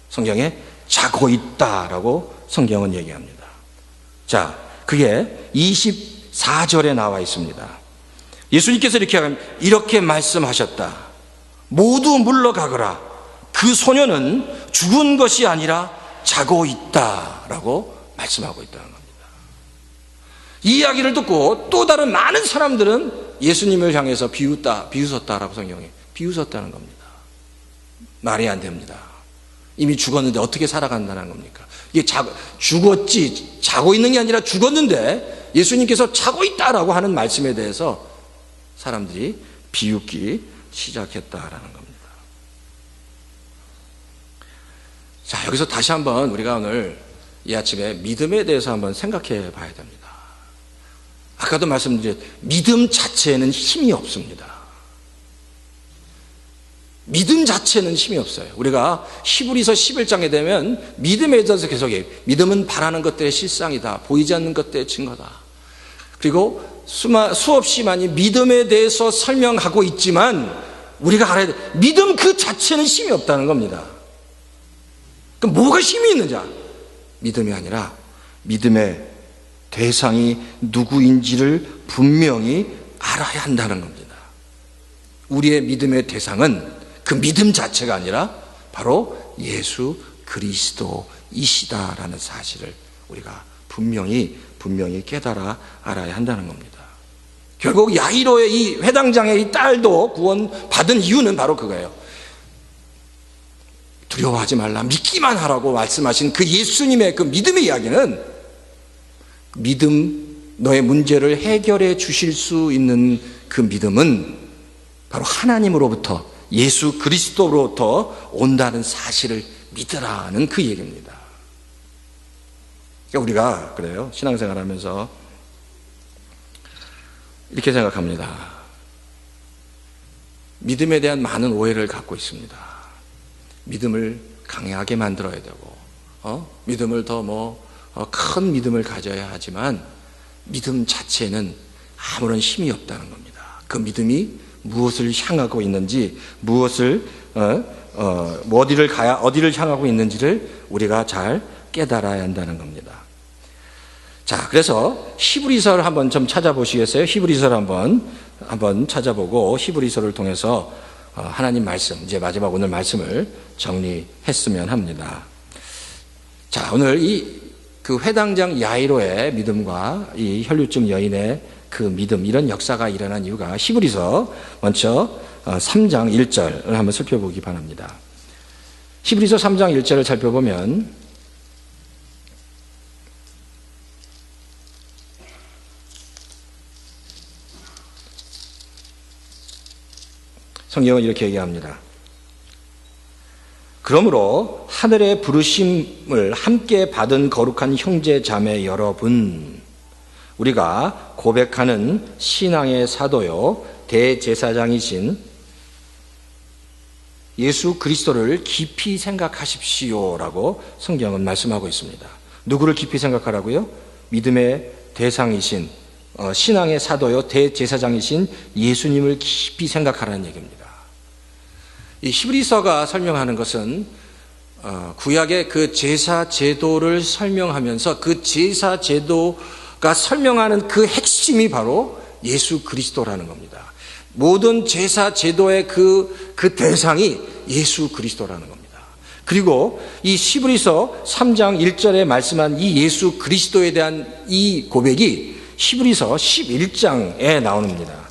성경에 자고 있다라고 성경은 얘기합니다. 자, 그게 24절에 나와 있습니다. 예수님께서 이렇게 말씀하셨다. 모두 물러가거라. 그 소녀는 죽은 것이 아니라 자고 있다라고 말씀하고 있다는 겁니다. 이 이야기를 듣고 또 다른 많은 사람들은 예수님을 향해서 비웃었다라고 성경에 비웃었다는 겁니다. 말이 안 됩니다. 이미 죽었는데 어떻게 살아간다는 겁니까? 이게 죽었지, 자고 있는 게 아니라 죽었는데 예수님께서 자고 있다라고 하는 말씀에 대해서 사람들이 비웃기 시작했다라는 겁니다. 자, 여기서 다시 한번 우리가 오늘 이 아침에 믿음에 대해서 한번 생각해 봐야 됩니다. 아까도 말씀드렸죠. 믿음 자체에는 힘이 없습니다. 믿음 자체는 힘이 없어요. 우리가 히브리서 11장에 되면 믿음에 대해서 계속 믿음은 바라는 것들의 실상이다. 보이지 않는 것들의 증거다. 그리고 수없이 많이 믿음에 대해서 설명하고 있지만 우리가 알아야 돼. 믿음 그 자체는 힘이 없다는 겁니다. 그럼 뭐가 힘이 있는지 믿음이 아니라 믿음의 대상이 누구인지를 분명히 알아야 한다는 겁니다. 우리의 믿음의 대상은 그 믿음 자체가 아니라 바로 예수 그리스도이시다라는 사실을 우리가 분명히 깨달아 알아야 한다는 겁니다. 결국 야이로의 이 회당장의 이 딸도 구원받은 이유는 바로 그거예요. 두려워하지 말라, 믿기만 하라고 말씀하신 그 예수님의 그 믿음의 이야기는 믿음, 너의 문제를 해결해 주실 수 있는 그 믿음은 바로 하나님으로부터, 예수 그리스도로부터 온다는 사실을 믿으라는 그 얘기입니다. 그러니까 우리가 그래요. 신앙생활 하면서 이렇게 생각합니다. 믿음에 대한 많은 오해를 갖고 있습니다. 믿음을 강하게 만들어야 되고, 믿음을 더 큰 믿음을 가져야 하지만 믿음 자체는 아무런 힘이 없다는 겁니다. 그 믿음이 무엇을 향하고 있는지, 어디를 향하고 있는지를 우리가 잘 깨달아야 한다는 겁니다. 자, 그래서 히브리서를 한번 좀 찾아보시겠어요? 히브리서를 한번 찾아보고 히브리서를 통해서 하나님 말씀, 이제 마지막 오늘 말씀을 정리했으면 합니다. 자, 오늘 그 회당장 야이로의 믿음과 이 혈류증 여인의 그 믿음, 이런 역사가 일어난 이유가 히브리서 먼저 3장 1절을 한번 살펴보기 바랍니다. 히브리서 3장 1절을 살펴보면 성경은 이렇게 얘기합니다. 그러므로 하늘의 부르심을 함께 받은 거룩한 형제 자매 여러분, 우리가 고백하는 신앙의 사도요 대제사장이신 예수 그리스도를 깊이 생각하십시오라고 성경은 말씀하고 있습니다. 누구를 깊이 생각하라고요? 믿음의 대상이신 신앙의 사도요 대제사장이신 예수님을 깊이 생각하라는 얘기입니다. 이 히브리서가 설명하는 것은 구약의 그 제사 제도를 설명하면서 그 제사 제도가 설명하는 그 핵심이 바로 예수 그리스도라는 겁니다. 모든 제사 제도의 그 대상이 예수 그리스도라는 겁니다. 그리고 이 히브리서 3장 1절에 말씀한 이 예수 그리스도에 대한 이 고백이 히브리서 11장에 나옵니다.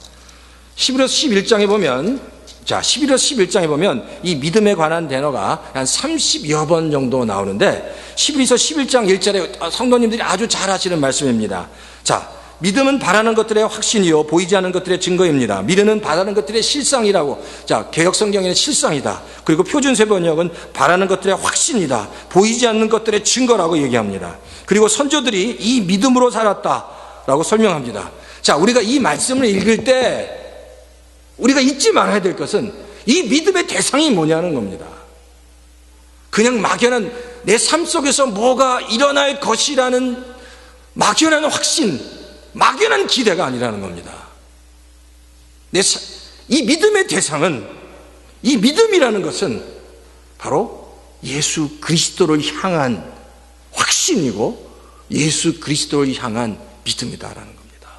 히브리서 11장에 보면 히브리서 11장에 보면 이 믿음에 관한 단어가 한 30여 번 정도 나오는데 히브리서 11장 1절에 성도님들이 아주 잘 아시는 말씀입니다. 자, 믿음은 바라는 것들의 확신이요 보이지 않는 것들의 증거입니다. 믿음은 바라는 것들의 실상이라고. 자, 개역성경에는 실상이다. 그리고 표준세번역은 바라는 것들의 확신이다. 보이지 않는 것들의 증거라고 얘기합니다. 그리고 선조들이 이 믿음으로 살았다라고 설명합니다. 자, 우리가 이 말씀을 읽을 때 우리가 잊지 말아야 될 것은 이 믿음의 대상이 뭐냐는 겁니다. 그냥 막연한 내 삶 속에서 뭐가 일어날 것이라는 막연한 확신, 막연한 기대가 아니라는 겁니다. 이 믿음의 대상은, 이 믿음이라는 것은 바로 예수 그리스도를 향한 확신이고 예수 그리스도를 향한 믿음이다라는 겁니다.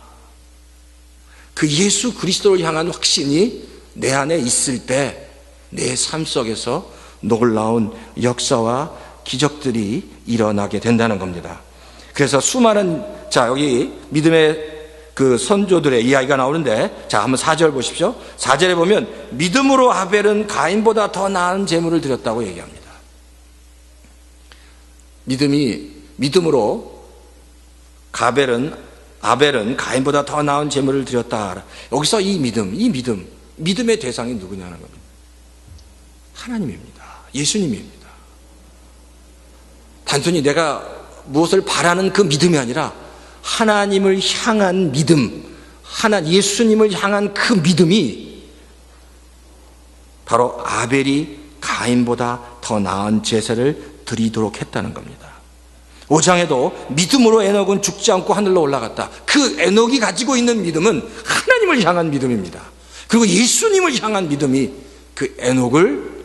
그 예수 그리스도를 향한 확신이 내 안에 있을 때 내 삶 속에서 놀라운 역사와 기적들이 일어나게 된다는 겁니다. 그래서 수많은, 여기 믿음의 그 선조들의 이야기가 나오는데, 한번 4절 보십시오. 4절에 보면 믿음으로 아벨은 가인보다 더 나은 제물을 드렸다고 얘기합니다. 믿음으로 아벨은 가인보다 더 나은 제물을 드렸다. 여기서 이 믿음의 대상이 누구냐는 겁니다. 하나님입니다. 예수님입니다. 단순히 내가 무엇을 바라는 그 믿음이 아니라 하나님을 향한 믿음, 예수님을 향한 그 믿음이 바로 아벨이 가인보다 더 나은 제사를 드리도록 했다는 겁니다. 5장에도 믿음으로 에녹은 죽지 않고 하늘로 올라갔다. 그 에녹이 가지고 있는 믿음은 하나님을 향한 믿음입니다. 그리고 예수님을 향한 믿음이 그 에녹을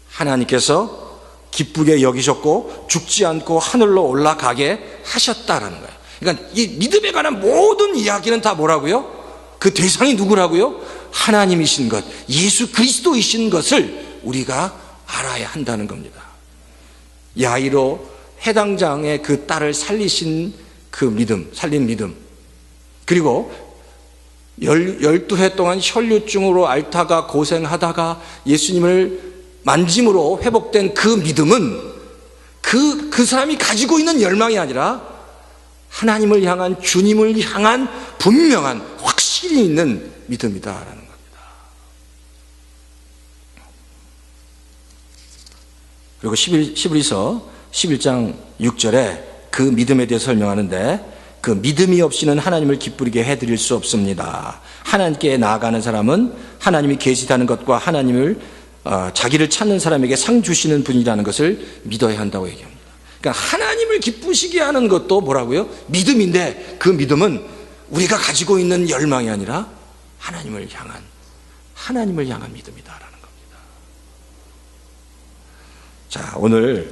하나님께서 기쁘게 여기셨고 죽지 않고 하늘로 올라가게 하셨다라는 거예요. 그러니까 이 믿음에 관한 모든 이야기는 다 뭐라고요? 그 대상이 누구라고요? 하나님이신 것, 예수 그리스도이신 것을 우리가 알아야 한다는 겁니다. 야이로 해당장의 그 딸을 살린 믿음, 그리고 12해 동안 혈류증으로 앓다가 고생하다가 예수님을 만짐으로 회복된 그 믿음은 그 사람이 가지고 있는 열망이 아니라 하나님을 향한, 주님을 향한 분명한 확실히 있는 믿음이다라는 겁니다. 그리고 히브리서 11장 6절에 그 믿음에 대해 설명하는데, 그 믿음이 없이는 하나님을 기쁘게 해드릴 수 없습니다. 하나님께 나아가는 사람은 하나님이 계시다는 것과 하나님을 자기를 찾는 사람에게 상 주시는 분이라는 것을 믿어야 한다고 얘기합니다. 그러니까 하나님을 기쁘시게 하는 것도 뭐라고요? 믿음인데, 그 믿음은 우리가 가지고 있는 열망이 아니라 하나님을 향한 믿음이다라는 겁니다. 오늘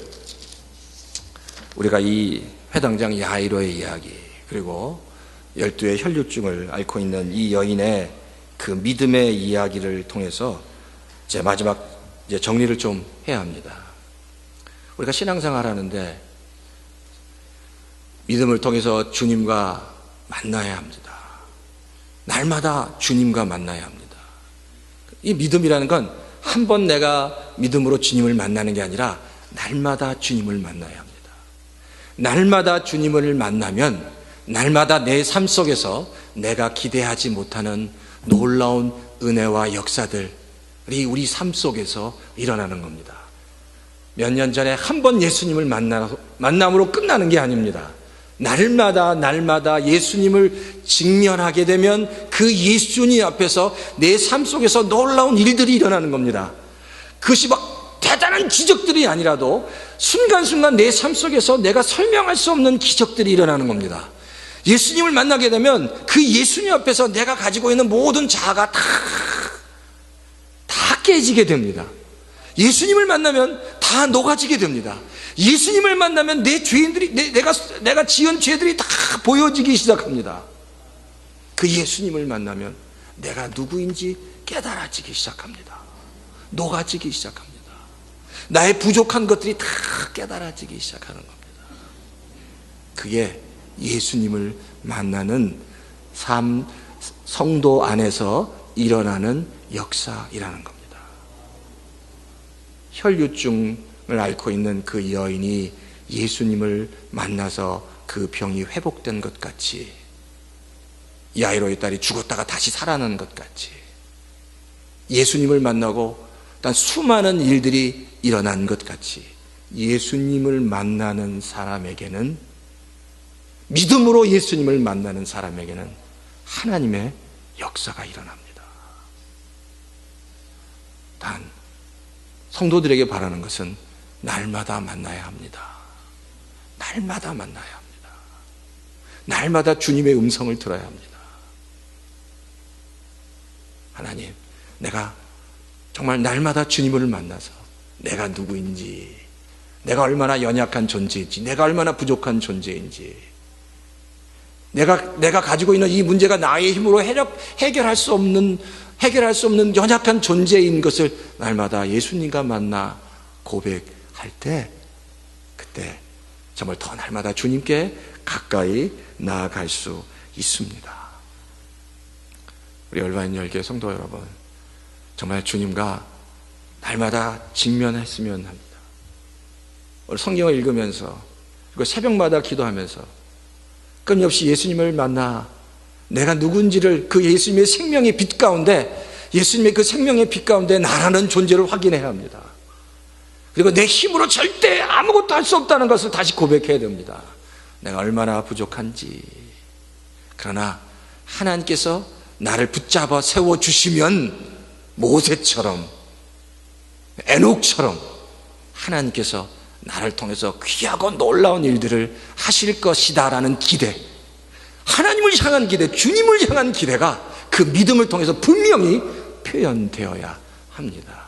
우리가 이 회당장 야이로의 이야기, 그리고 12의 혈류증을 앓고 있는 이 여인의 그 믿음의 이야기를 통해서 마지막 정리를 좀 해야 합니다. 우리가 신앙생활 하는데 믿음을 통해서 주님과 만나야 합니다. 날마다 주님과 만나야 합니다. 이 믿음이라는 건 한 번 내가 믿음으로 주님을 만나는 게 아니라 날마다 주님을 만나야 합니다. 날마다 주님을 만나면 날마다 내 삶 속에서 내가 기대하지 못하는 놀라운 은혜와 역사들이 우리 삶 속에서 일어나는 겁니다. 몇 년 전에 한 번 예수님을 만남으로 끝나는 게 아닙니다. 날마다 예수님을 직면하게 되면 그 예수님 앞에서 내 삶 속에서 놀라운 일들이 일어나는 겁니다. 그것이 막 대단한 기적들이 아니라도 순간순간 내 삶 속에서 내가 설명할 수 없는 기적들이 일어나는 겁니다. 예수님을 만나게 되면 그 예수님 앞에서 내가 가지고 있는 모든 자아가 다 깨지게 됩니다. 예수님을 만나면 다 녹아지게 됩니다. 예수님을 만나면 내 죄인들이, 내가 지은 죄들이 다 보여지기 시작합니다. 그 예수님을 만나면 내가 누구인지 깨달아지기 시작합니다. 녹아지기 시작합니다. 나의 부족한 것들이 다 깨달아지기 시작하는 겁니다. 그게 예수님을 만나는 삶, 성도 안에서 일어나는 역사이라는 겁니다. 혈류증을 앓고 있는 그 여인이 예수님을 만나서 그 병이 회복된 것 같이, 야이로의 딸이 죽었다가 다시 살아난 것 같이, 예수님을 만나고 단 수많은 일들이 일어난 것 같이 예수님을 만나는 사람에게는, 믿음으로 예수님을 만나는 사람에게는 하나님의 역사가 일어납니다. 단 성도들에게 바라는 것은 날마다 만나야 합니다. 날마다 만나야 합니다. 날마다 주님의 음성을 들어야 합니다. 하나님, 내가 정말 날마다 주님을 만나서 내가 누구인지, 내가 얼마나 연약한 존재인지, 내가 얼마나 부족한 존재인지, 내가 가지고 있는 이 문제가 나의 힘으로 해결할 수 없는 연약한 존재인 것을 날마다 예수님과 만나 고백할 때, 그때 정말 더 날마다 주님께 가까이 나아갈 수 있습니다. 우리 얼바인 열개 성도 여러분, 정말 주님과 날마다 직면했으면 합니다. 오늘 성경을 읽으면서, 그리고 새벽마다 기도하면서 끊임없이 예수님을 만나 내가 누군지를, 그 예수님의 생명의 빛 가운데, 예수님의 그 생명의 빛 가운데 나라는 존재를 확인해야 합니다. 그리고 내 힘으로 절대 아무것도 할 수 없다는 것을 다시 고백해야 됩니다. 내가 얼마나 부족한지. 그러나 하나님께서 나를 붙잡아 세워주시면 모세처럼, 에녹처럼 하나님께서 나를 통해서 귀하고 놀라운 일들을 하실 것이다라는 기대, 하나님을 향한 기대, 주님을 향한 기대가 그 믿음을 통해서 분명히 표현되어야 합니다.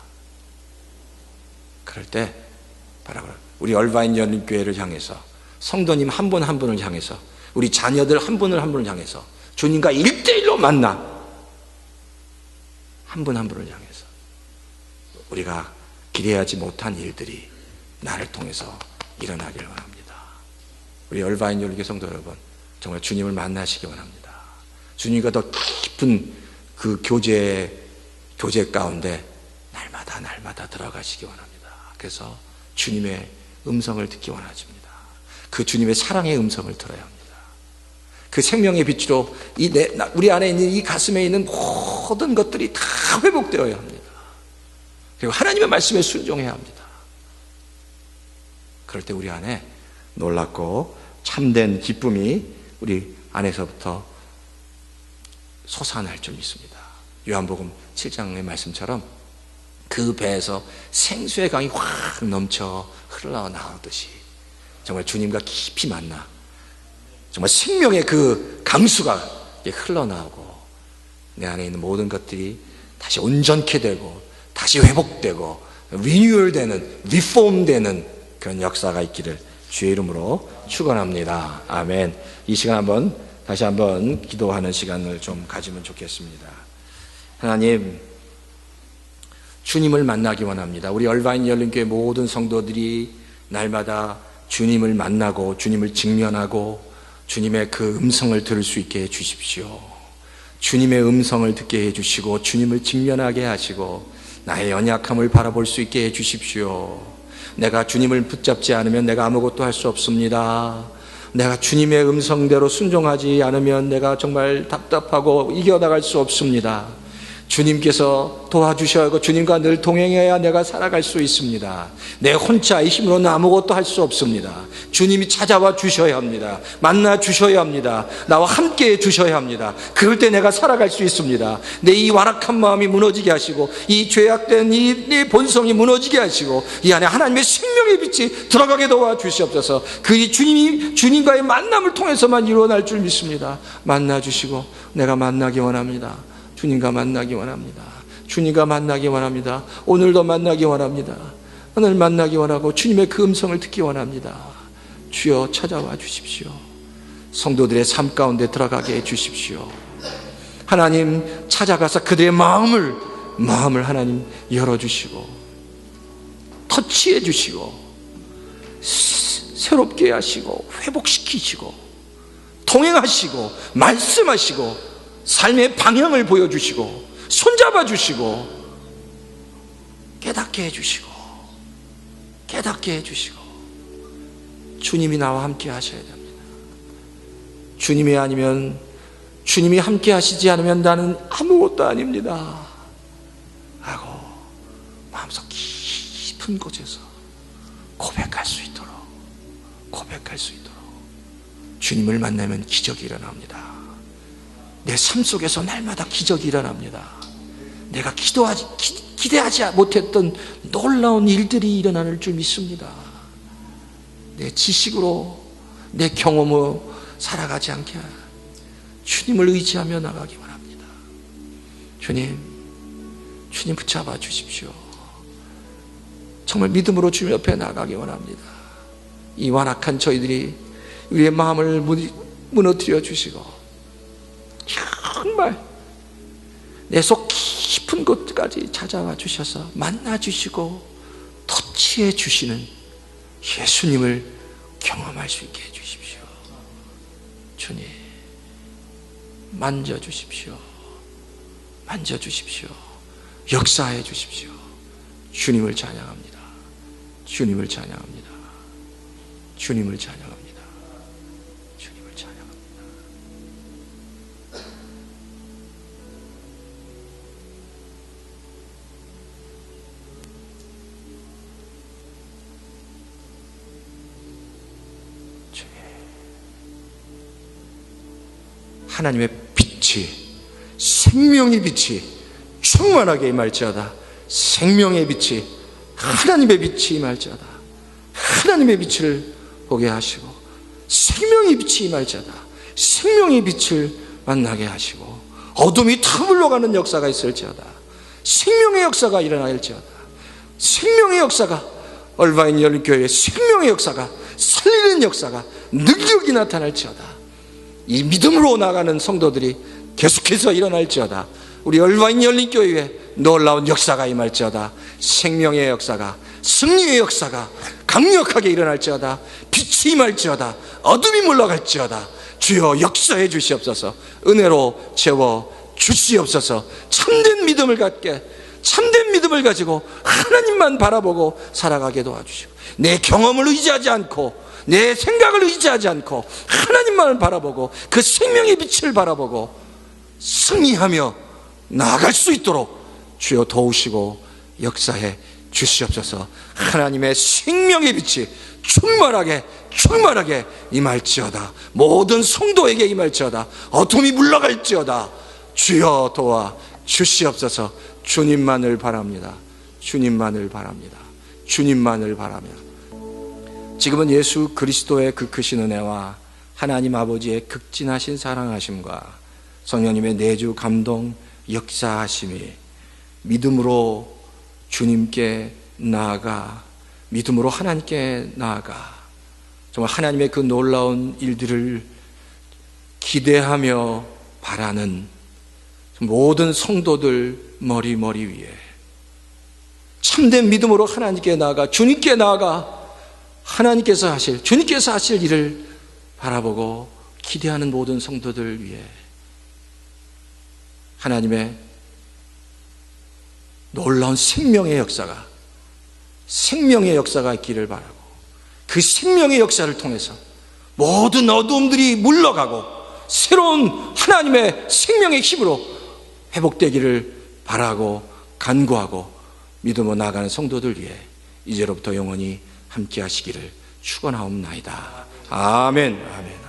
그럴 때 바로 우리 얼바인 열린교회를 향해서, 성도님 한 분 한 분을 향해서, 우리 자녀들 한 분을 한 분을 향해서 주님과 1대1로 만나 한 분 한 분을 향해서 우리가 기대하지 못한 일들이 나를 통해서 일어나기를 원합니다. 우리 얼바인 열린교회 성도 여러분, 정말 주님을 만나시기 원합니다. 주님과 더 깊은 그 교제 가운데 날마다 들어가시기 원합니다. 그래서 주님의 음성을 듣기 원하십니다. 그 주님의 사랑의 음성을 들어야 합니다. 그 생명의 빛으로 우리 안에 있는 이 가슴에 있는 모든 것들이 다 회복되어야 합니다. 그리고 하나님의 말씀에 순종해야 합니다. 그럴 때 우리 안에 놀랍고 참된 기쁨이 우리 안에서부터 솟아날 줄 믿습니다. 요한복음 7장의 말씀처럼 그 배에서 생수의 강이 확 넘쳐 흘러나오듯이 정말 주님과 깊이 만나 정말 생명의 그 강수가 흘러나오고 내 안에 있는 모든 것들이 다시 온전케 되고 다시 회복되고 리뉴얼되는, 리폼되는 그런 역사가 있기를 주의 이름으로 축원합니다. 아멘. 이 시간 다시 한번 기도하는 시간을 좀 가지면 좋겠습니다. 하나님, 주님을 만나기 원합니다. 우리 얼바인 열린교회 모든 성도들이 날마다 주님을 만나고 주님을 직면하고 주님의 그 음성을 들을 수 있게 해주십시오. 주님의 음성을 듣게 해주시고 주님을 직면하게 하시고 나의 연약함을 바라볼 수 있게 해주십시오. 내가 주님을 붙잡지 않으면 내가 아무것도 할 수 없습니다. 내가 주님의 음성대로 순종하지 않으면 내가 정말 답답하고 이겨나갈 수 없습니다. 주님께서 도와주셔야 하고 주님과 늘 동행해야 내가 살아갈 수 있습니다. 내 혼자의 힘으로는 아무것도 할 수 없습니다. 주님이 찾아와 주셔야 합니다. 만나 주셔야 합니다. 나와 함께 해 주셔야 합니다. 그럴 때 내가 살아갈 수 있습니다. 내 이 완악한 마음이 무너지게 하시고 이 죄악된 내 본성이 무너지게 하시고 이 안에 하나님의 생명의 빛이 들어가게 도와주시옵소서. 그 주님과의 만남을 통해서만 일어날 줄 믿습니다. 만나 주시고 내가 만나기 원합니다. 주님과 만나기 원합니다. 주님과 만나기 원합니다. 오늘도 만나기 원합니다. 오늘 만나기 원하고 주님의 그 음성을 듣기 원합니다. 주여 찾아와 주십시오. 성도들의 삶 가운데 들어가게 해 주십시오. 하나님 찾아가서 그들의 마음을 하나님 열어주시고 터치해 주시고 새롭게 하시고 회복시키시고 동행하시고 말씀하시고 삶의 방향을 보여주시고 손잡아 주시고 깨닫게 해주시고 주님이 나와 함께 하셔야 됩니다. 주님이 아니면, 주님이 함께 하시지 않으면 나는 아무것도 아닙니다 하고 마음속 깊은 곳에서 고백할 수 있도록 주님을 만나면 기적이 일어납니다. 내 삶 속에서 날마다 기적이 일어납니다. 내가 기대하지 못했던 놀라운 일들이 일어나는 줄 믿습니다. 내 지식으로, 내 경험으로 살아가지 않게 주님을 의지하며 나가기 바랍니다. 주님 붙잡아 주십시오. 정말 믿음으로 주님 옆에 나가기 원합니다. 이 완악한 저희들이 우리의 마음을 무너뜨려 주시고 정말 내 속 깊은 곳까지 찾아와 주셔서 만나 주시고 터치해 주시는 예수님을 경험할 수 있게 해주십시오. 주님, 만져주십시오. 만져주십시오. 역사해 주십시오. 주님을 찬양합니다. 주님을 찬양합니다. 주님을 찬양합니다. 주님을 찬양합니다. 하나님의 빛이, 생명의 빛이 충만하게 임할지어다. 생명의 빛이, 하나님의 빛이 임할지어다. 하나님의 빛을 보게 하시고 생명의 빛이 임할지어다. 생명의 빛을 만나게 하시고 어둠이 다 물러가는 역사가 있을지어다. 생명의 역사가 일어날지어다. 생명의 역사가, 얼바인 열린교회의 생명의 역사가, 살리는 역사가, 능력이 나타날지어다. 이 믿음으로 나가는 성도들이 계속해서 일어날지어다. 우리 얼바인 열린교회에 놀라운 역사가 임할지어다. 생명의 역사가, 승리의 역사가 강력하게 일어날지어다. 빛이 임할지어다. 어둠이 물러갈지어다. 주여 역사해 주시옵소서. 은혜로 채워 주시옵소서. 참된 믿음을 갖게, 참된 믿음을 가지고 하나님만 바라보고 살아가게 도와주시고, 내 경험을 의지하지 않고, 내 생각을 의지하지 않고 하나님만을 바라보고 그 생명의 빛을 바라보고 승리하며 나아갈 수 있도록 주여 도우시고 역사해 주시옵소서. 하나님의 생명의 빛이 충만하게 임할지어다. 모든 성도에게 임할지어다. 어둠이 물러갈지어다. 주여 도와 주시옵소서. 주님만을 바랍니다. 주님만을 바랍니다. 주님만을 바라며 지금은 예수 그리스도의 그 크신 은혜와 하나님 아버지의 극진하신 사랑하심과 성령님의 내주 감동 역사하심이 믿음으로 주님께 나아가, 믿음으로 하나님께 나아가 정말 하나님의 그 놀라운 일들을 기대하며 바라는 모든 성도들 머리 위에 참된 믿음으로 하나님께 나아가, 주님께 나아가 하나님께서 하실, 주님께서 하실 일을 바라보고 기대하는 모든 성도들 위해 하나님의 놀라운 생명의 역사가 있기를 바라고, 그 생명의 역사를 통해서 모든 어두움들이 물러가고 새로운 하나님의 생명의 힘으로 회복되기를 바라고 간구하고 믿음으로 나아가는 성도들 위해 이제로부터 영원히 함께 하시기를 축원하옵나이다. 아멘. 아멘.